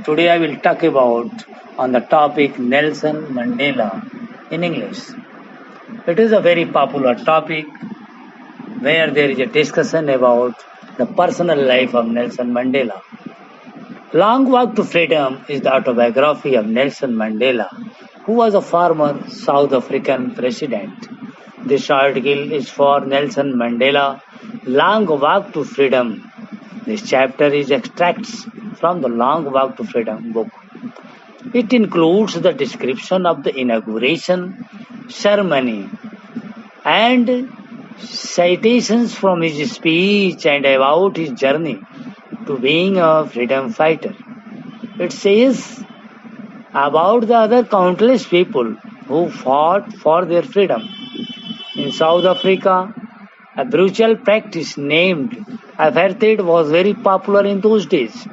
Today I will talk about on the topic Nelson Mandela in English. It is a very popular topic where there is a discussion about the personal life of Nelson Mandela. Long Walk to Freedom is the autobiography of Nelson Mandela, who was a former South African president. This article is for Nelson Mandela, Long Walk to Freedom. This chapter is extracts from the Long Walk to Freedom book. It includes the description of the inauguration ceremony and citations from his speech and about his journey to being a freedom fighter. It says about the other countless people who fought for their freedom. In South Africa, a brutal practice named apartheid was very popular in those days.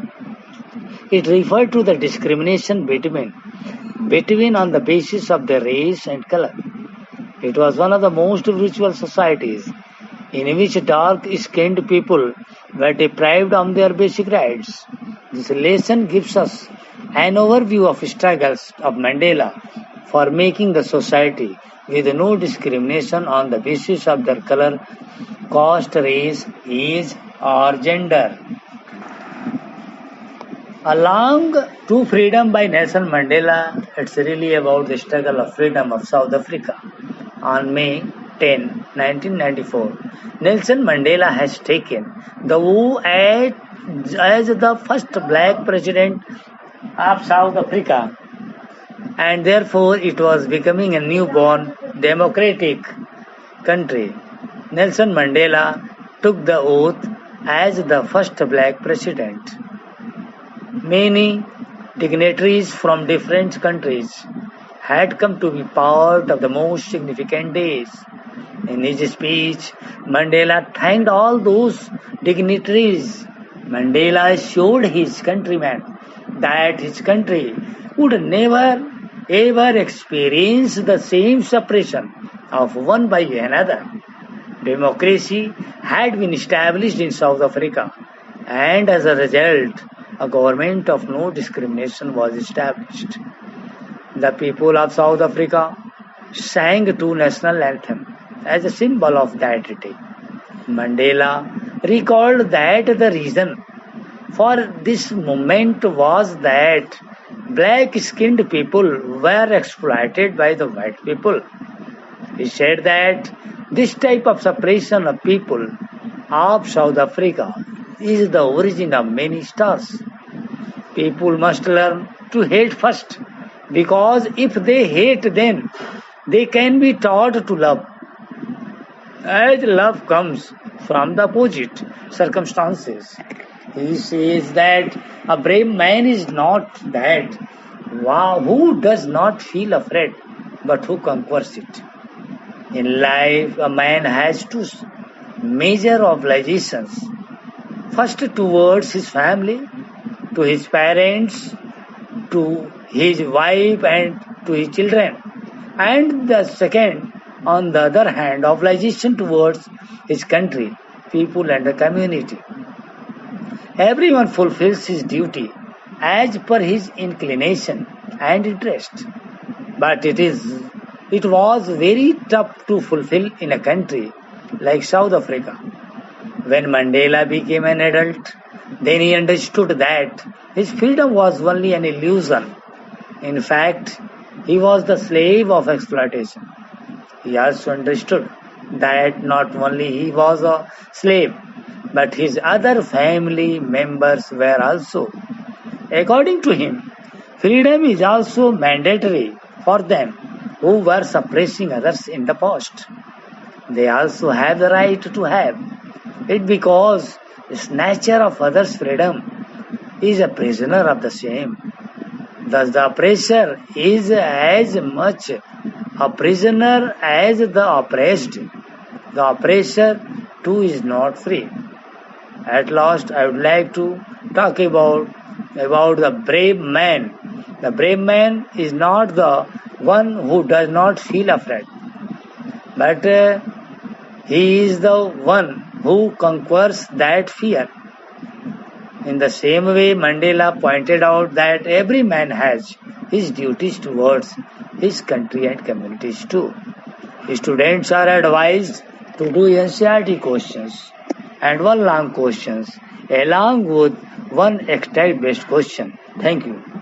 It referred to the discrimination between on the basis of their race and color. It was one of the most brutal societies in which dark-skinned people were deprived of their basic rights. This lesson gives us an overview of struggles of Mandela for making the society with no discrimination on the basis of their color, caste, race, age, or gender. Along to Freedom by Nelson Mandela, it's really about the struggle of freedom of South Africa. On May 10, 1994, Nelson Mandela has taken the oath as the first black president of South Africa, and therefore it was becoming a newborn democratic country. Nelson Mandela took the oath as the first black president. Many dignitaries from different countries had come to be part of the most significant days. In his speech, Mandela thanked all those dignitaries. Mandela assured his countrymen that his country would never ever experience the same suppression of one by another. Democracy had been established in South Africa, and as a result, a government of no discrimination was established. The people of South Africa sang two national anthems as a symbol of that day. Mandela recalled that the reason for this movement was that black-skinned people were exploited by the white people. He said that this type of suppression of people of South Africa is the origin of many stars. People must learn to hate first, because if they hate, then they can be taught to love, as love comes from the opposite circumstances. He says that a brave man is not that who does not feel afraid, but who conquers it. In life, a man has two major obligations. First, towards his family, to his parents, to his wife, and to his children. And the second, on the other hand, obligation towards his country, people, and the community. Everyone fulfills his duty as per his inclination and interest. But it was very tough to fulfill in a country like South Africa. When Mandela became an adult, then he understood that his freedom was only an illusion. In fact, he was the slave of exploitation. He also understood that not only he was a slave, but his other family members were also. According to him, freedom is also mandatory for them who were suppressing others in the past. They also have the right to have it, because the snatcher of others' freedom is a prisoner of the same. Thus, the oppressor is as much a prisoner as the oppressed. The oppressor too is not free. At last, I would like to talk about the brave man. The brave man is not the one who does not feel afraid, but he is the one who conquers that fear. In the same way, Mandela pointed out that every man has his duties towards his country and communities too. Students are advised to do NCERT questions and one long questions along with one extract based question. Thank you.